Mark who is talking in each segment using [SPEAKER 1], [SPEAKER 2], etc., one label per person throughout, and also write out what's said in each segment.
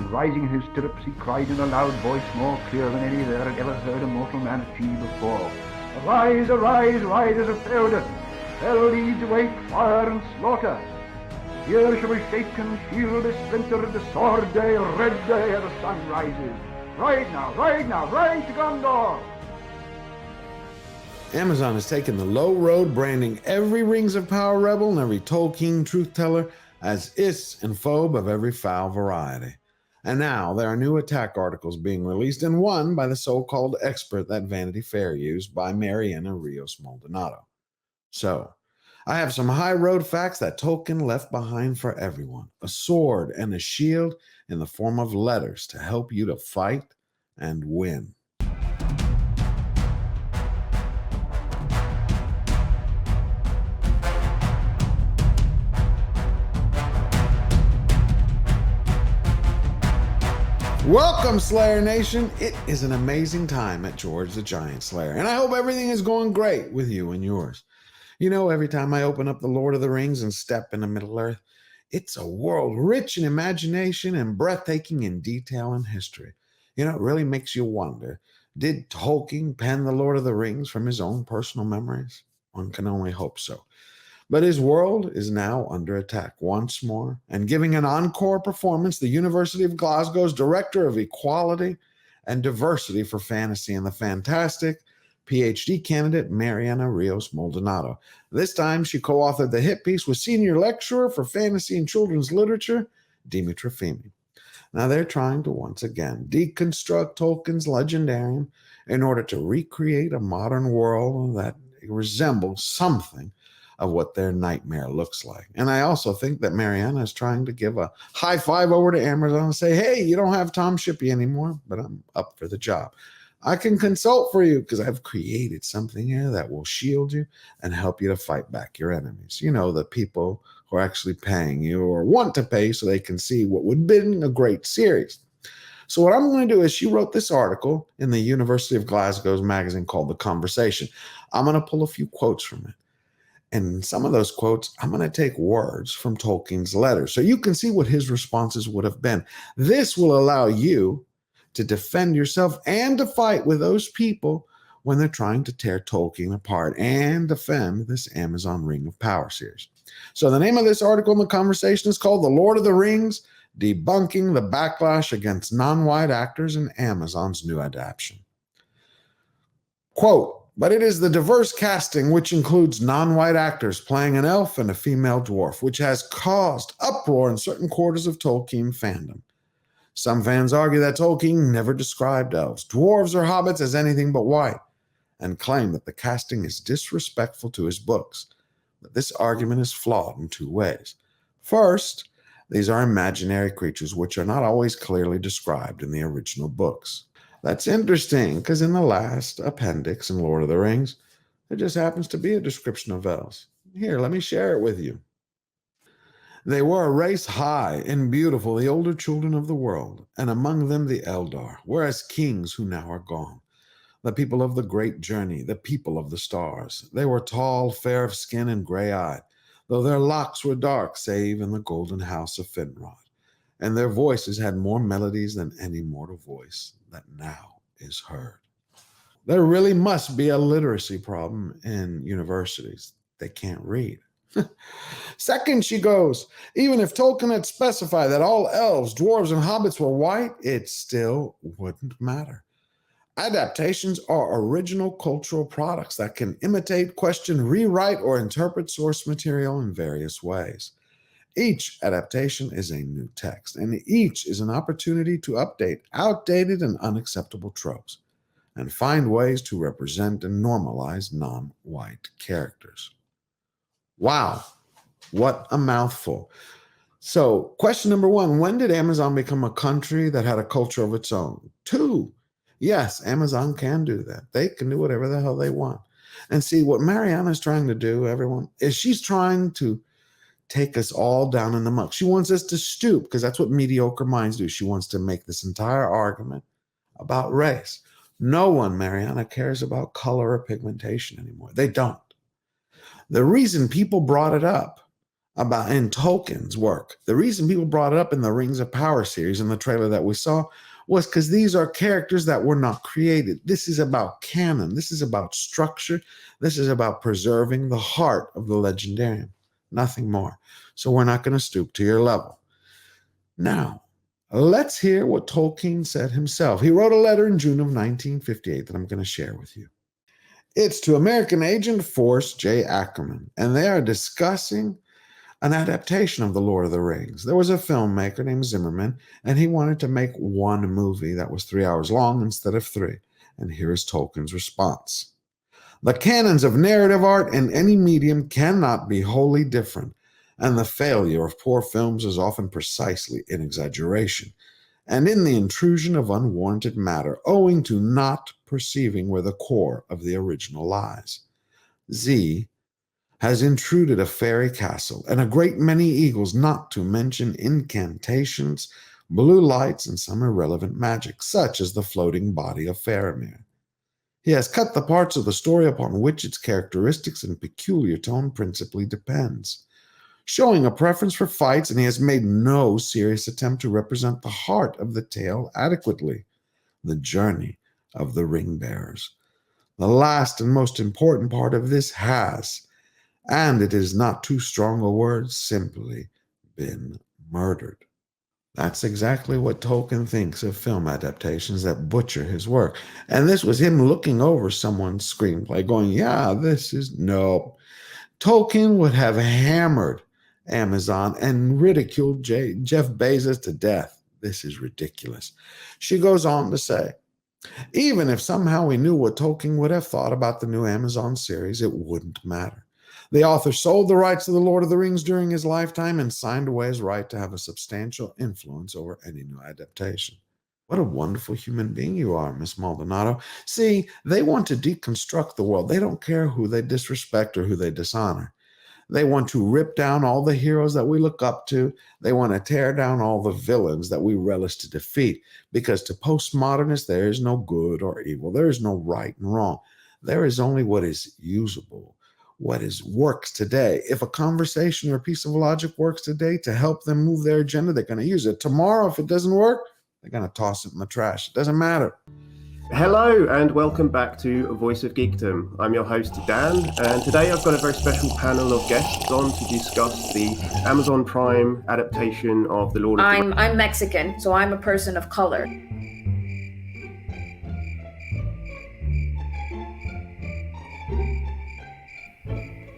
[SPEAKER 1] and rising in his stirrups he cried in a loud voice more clear than any there had ever heard a mortal man achieve before, "Arise, arise, riders of Theoden! Hell leads awake fire and slaughter. Here shall be shaken, shield is splintered, the sword day, red day, ere the sun rises. Ride now, ride to Gondor!"
[SPEAKER 2] Amazon has taken the low road, branding every Rings of Power rebel and every Tolkien truth teller as is and phobe of every foul variety. And now there are new attack articles being released, and one by the so-called expert that Vanity Fair used by Mariana Maldonado. So, I have some high road facts that Tolkien left behind for everyone. A sword and a shield in the form of letters to help you to fight and win. Welcome, Slayer Nation. It is an amazing time at George the Giant Slayer, and I hope everything is going great with you and yours. You know, every time I open up the Lord of the Rings and step into Middle-earth, it's a world rich in imagination and breathtaking in detail and history. You know, it really makes you wonder, did Tolkien pen the Lord of the Rings from his own personal memories? One can only hope so. But his world is now under attack once more, and giving an encore performance, the University of Glasgow's Director of Equality and Diversity for Fantasy and the Fantastic, PhD candidate Mariana Maldonado. This time she co-authored the hit piece with Senior Lecturer for Fantasy and Children's Literature, Dimitra Fimi. Now they're trying to once again deconstruct Tolkien's Legendarium in order to recreate a modern world that resembles something of what their nightmare looks like. And I also think that Mariana is trying to give a high five over to Amazon and say, hey, you don't have Tom Shippey anymore, but I'm up for the job. I can consult for you because I've created something here that will shield you and help you to fight back your enemies. You know, the people who are actually paying you or want to pay so they can see what would have been a great series. So what I'm going to do is she wrote this article in the University of Glasgow's magazine called The Conversation. I'm going to pull a few quotes from it. And some of those quotes, I'm going to take words from Tolkien's letters so you can see what his responses would have been. This will allow you to defend yourself and to fight with those people when they're trying to tear Tolkien apart and defend this Amazon Ring of Power series. So the name of this article in The Conversation is called The Lord of the Rings, Debunking the Backlash Against Non-White Actors in Amazon's New Adaptation. Quote, but it is the diverse casting, which includes non-white actors playing an elf and a female dwarf, which has caused uproar in certain quarters of Tolkien fandom. Some fans argue that Tolkien never described elves, dwarves, or hobbits as anything but white, and claim that the casting is disrespectful to his books. But this argument is flawed in two ways. First, these are imaginary creatures which are not always clearly described in the original books. That's interesting, because in the last appendix in Lord of the Rings, there just happens to be a description of elves. Here, let me share it with you. They were a race high and beautiful, the older children of the world, and among them the Eldar, whereas kings who now are gone. The people of the great journey, the people of the stars. They were tall, fair of skin, and gray-eyed, though their locks were dark, save in the golden house of Finrod. And their voices had more melodies than any mortal voice that now is heard. There really must be a literacy problem in universities. They can't read. Second, she goes, even if Tolkien had specified that all elves, dwarves, and hobbits were white, it still wouldn't matter. Adaptations are original cultural products that can imitate, question, rewrite, or interpret source material in various ways. Each adaptation is a new text, and each is an opportunity to update outdated and unacceptable tropes and find ways to represent and normalize non-white characters. Wow, what a mouthful. So, question number one, when did Amazon become a country that had a culture of its own? Two, yes, Amazon can do that. They can do whatever the hell they want. And see, what Mariana is trying to do, everyone, is she's trying to take us all down in the muck. She wants us to stoop, because that's what mediocre minds do. She wants to make this entire argument about race. No one, Mariana, cares about color or pigmentation anymore. They don't. The reason people brought it up about in Tolkien's work. The reason people brought it up in the Rings of Power series in the trailer that we saw was because these are characters that were not created. This is about canon. This is about structure. This is about preserving the heart of the legendarium. Nothing more. So we're not going to stoop to your level. Now, let's hear what Tolkien said himself. He wrote a letter in June of 1958 that I'm going to share with you. It's to American agent Forrest J. Ackerman, and they are discussing an adaptation of The Lord of the Rings. There was a filmmaker named Zimmerman, and he wanted to make one movie that was 3 hours long instead of 3. And here is Tolkien's response. The canons of narrative art in any medium cannot be wholly different, and the failure of poor films is often precisely in exaggeration, and in the intrusion of unwarranted matter, owing to not perceiving where the core of the original lies. Z has intruded a fairy castle and a great many eagles, not to mention incantations, blue lights, and some irrelevant magic, such as the floating body of Faramir. He has cut the parts of the story upon which its characteristics and peculiar tone principally depends, showing a preference for fights, and he has made no serious attempt to represent the heart of the tale adequately, the journey of the ring-bearers. The last and most important part of this has, and it is not too strong a word, simply been murdered. That's exactly what Tolkien thinks of film adaptations that butcher his work. And this was him looking over someone's screenplay going, yeah, this is no. Tolkien would have hammered Amazon and ridiculed Jeff Bezos to death. This is ridiculous. She goes on to say, even if somehow we knew what Tolkien would have thought about the new Amazon series, it wouldn't matter. The author sold the rights to The Lord of the Rings during his lifetime and signed away his right to have a substantial influence over any new adaptation. What a wonderful human being you are, Miss Maldonado. See, they want to deconstruct the world. They don't care who they disrespect or who they dishonor. They want to rip down all the heroes that we look up to. They want to tear down all the villains that we relish to defeat. Because to postmodernists, there is no good or evil. There is no right and wrong. There is only what is usable, what works today. If a conversation or a piece of logic works today to help them move their agenda, they're going to use it. Tomorrow, if it doesn't work, they're going to toss it in the trash. It doesn't matter.
[SPEAKER 3] Hello and welcome back to Voice of Geekdom. I'm your host Dan, and today I've got a very special panel of guests on to discuss the Amazon Prime adaptation of The Lord of the Rings.
[SPEAKER 4] I'm Mexican, so I'm a person of color.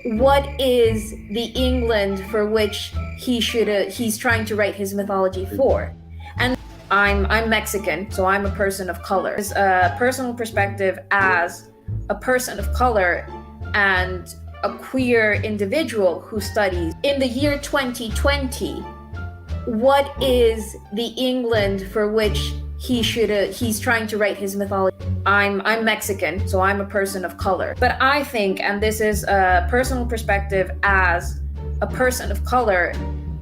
[SPEAKER 4] What is the England for which he's trying to write his mythology for? And I'm Mexican, so I'm a person of color. It's a personal perspective as a person of color and a queer individual who studies. In the year 2020, what is the England for which he's trying to write his mythology? I'm Mexican, so I'm a person of color. But I think, and this is a personal perspective as a person of color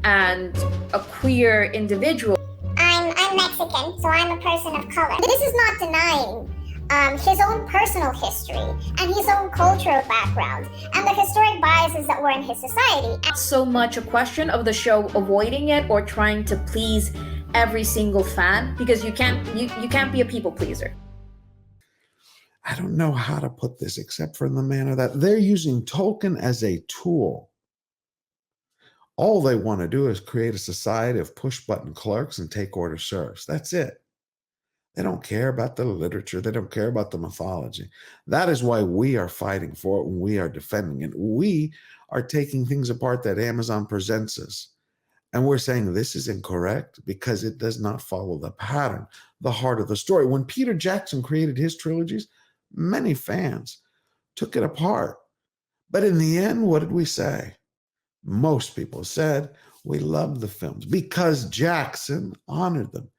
[SPEAKER 4] and a queer individual.
[SPEAKER 5] I'm Mexican, so I'm a person of color. This is not denying his own personal history and his own cultural background and the historic biases that were in his society.
[SPEAKER 4] Not so much a question of the show avoiding it or trying to please every single fan, because you can't be a people pleaser.
[SPEAKER 2] I don't know how to put this except for in the manner that they're using Tolkien as a tool. All they want to do is create a society of push-button clerks and take-order serfs. That's it. They don't care about the literature. They don't care about the mythology. That is why we are fighting for it and we are defending it. We are taking things apart that Amazon presents us. And we're saying this is incorrect because it does not follow the pattern, the heart of the story. When Peter Jackson created his trilogies, many fans took it apart. But in the end, what did we say? Most people said we loved the films because Jackson honored them.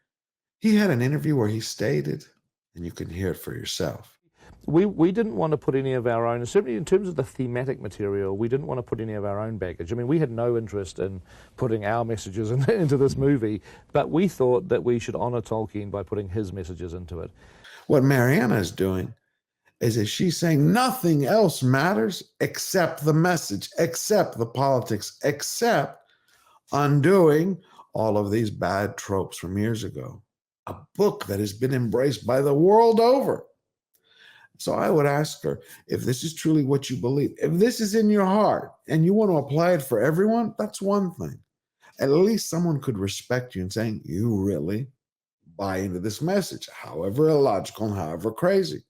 [SPEAKER 2] He had an interview where he stated, and you can hear it for yourself.
[SPEAKER 6] We didn't want to put any of our own, certainly in terms of the thematic material, we didn't want to put any of our own baggage. I mean, we had no interest in putting our messages into this movie, but we thought that we should honor Tolkien by putting his messages into it.
[SPEAKER 2] What Mariana is doing is that she's saying nothing else matters except the message, except the politics, except undoing all of these bad tropes from years ago. A book that has been embraced by the world over. So I would ask her, if this is truly what you believe, if this is in your heart and you want to apply it for everyone, that's one thing. At least someone could respect you and saying, you really buy into this message, however illogical and however crazy.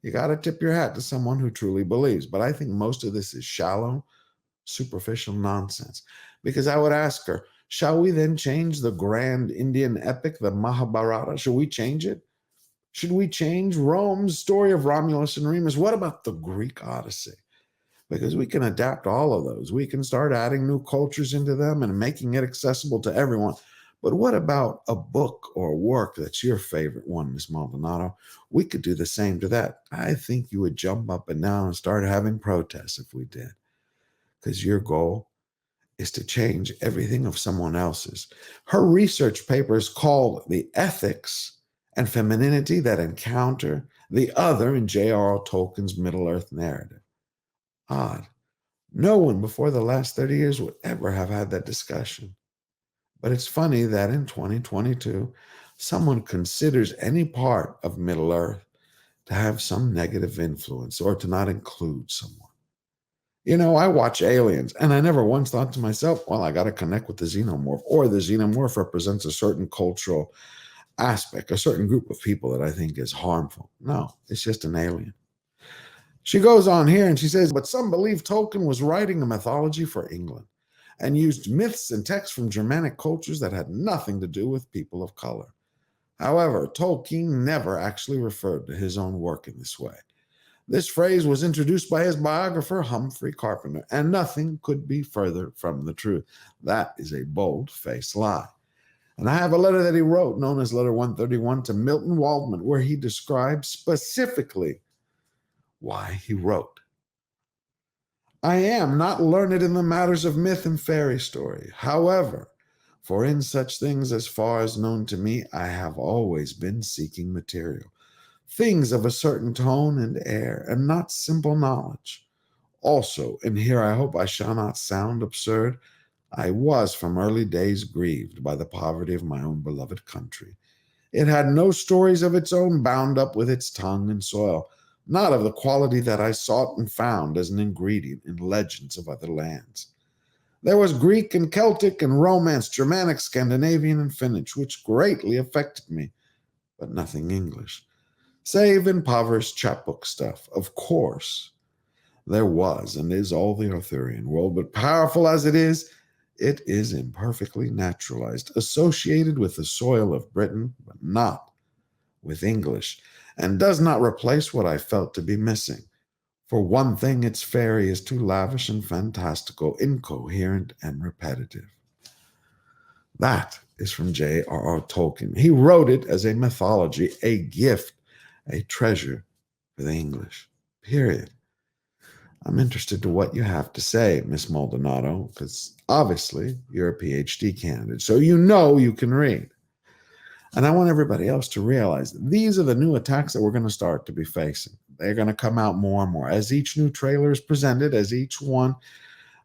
[SPEAKER 2] You got to tip your hat to someone who truly believes. But I think most of this is shallow, superficial nonsense. Because I would ask her, shall we then change the grand Indian epic, the Mahabharata? Should we change it? Should we change Rome's story of Romulus and Remus? What about the Greek Odyssey? Because we can adapt all of those. We can start adding new cultures into them and making it accessible to everyone. But what about a book or a work that's your favorite one, Miss Maldonado? We could do the same to that. I think you would jump up and down and start having protests if we did. Because your goal is to change everything of someone else's. Her research paper is called The Ethics and Femininity That Encounter the Other in J.R.R. Tolkien's Middle-earth narrative. Odd. No one before the last 30 years would ever have had that discussion. But it's funny that in 2022, someone considers any part of Middle-earth to have some negative influence or to not include someone. You know, I watch Aliens, and I never once thought to myself, well, I got to connect with the xenomorph, or the xenomorph represents a certain cultural aspect, a certain group of people that I think is harmful. No, it's just an alien. She goes on here and she says, but some believe Tolkien was writing a mythology for England and used myths and texts from Germanic cultures that had nothing to do with people of color. However, Tolkien never actually referred to his own work in this way. This phrase was introduced by his biographer, Humphrey Carpenter, and nothing could be further from the truth. That is a bold-faced lie. And I have a letter that he wrote, known as Letter 131, to Milton Waldman, where he describes specifically why he wrote. I am not learned in the matters of myth and fairy story. However, for in such things as far as known to me, I have always been seeking material, things of a certain tone and air, and not simple knowledge. Also, and here I hope I shall not sound absurd, I was from early days grieved by the poverty of my own beloved country. It had no stories of its own bound up with its tongue and soil, not of the quality that I sought and found as an ingredient in legends of other lands. There was Greek and Celtic and Romance, Germanic, Scandinavian, and Finnish, which greatly affected me, but nothing English, save impoverished chapbook stuff. Of course, there was and is all the Arthurian world, but powerful as it is imperfectly naturalized, associated with the soil of Britain, but not with English, and does not replace what I felt to be missing. For one thing, its fairy is too lavish and fantastical, incoherent and repetitive. That is from J.R.R. Tolkien. He wrote it as a mythology, a gift, a treasure for the English, period. I'm interested to what you have to say, Miss Maldonado, because obviously you're a PhD candidate, so you know you can read. And I want everybody else to realize these are the new attacks that we're going to start to be facing. They're going to come out more and more as each new trailer is presented, as each one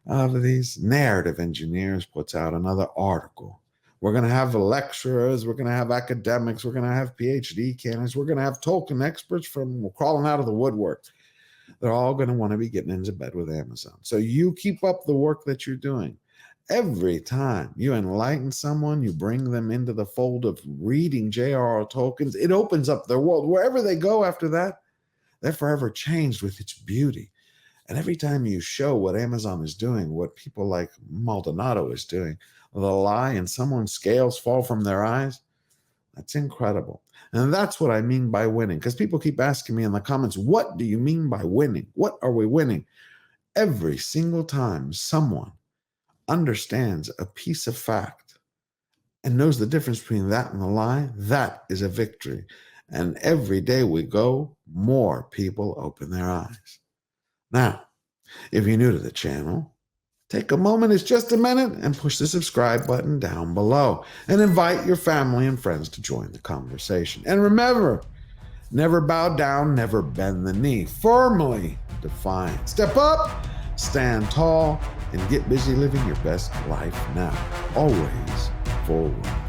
[SPEAKER 2] of these narrative engineers puts out another article. We're going to have lecturers, we're going to have academics, we're going to have PhD candidates, we're going to have Tolkien experts from crawling out of the woodwork. They're all going to want to be getting into bed with Amazon. So you keep up the work that you're doing. Every time you enlighten someone, you bring them into the fold of reading J.R.R. Tolkien's, it opens up their world. Wherever they go after that, they're forever changed with its beauty. And every time you show what Amazon is doing, what people like Maldonado is doing, the lie and someone's scales fall from their eyes, that's incredible. And that's what I mean by winning. Because people keep asking me in the comments, what do you mean by winning? What are we winning? Every single time someone understands a piece of fact and knows the difference between that and the lie, that is a victory. And every day we go, more people open their eyes. Now, if you're new to the channel, take a moment, it's just a minute, and push the subscribe button down below and invite your family and friends to join the conversation. And remember, Never bow down, never bend the knee. Firmly defiant. Step up, stand tall, and get busy living your best life now. Always forward.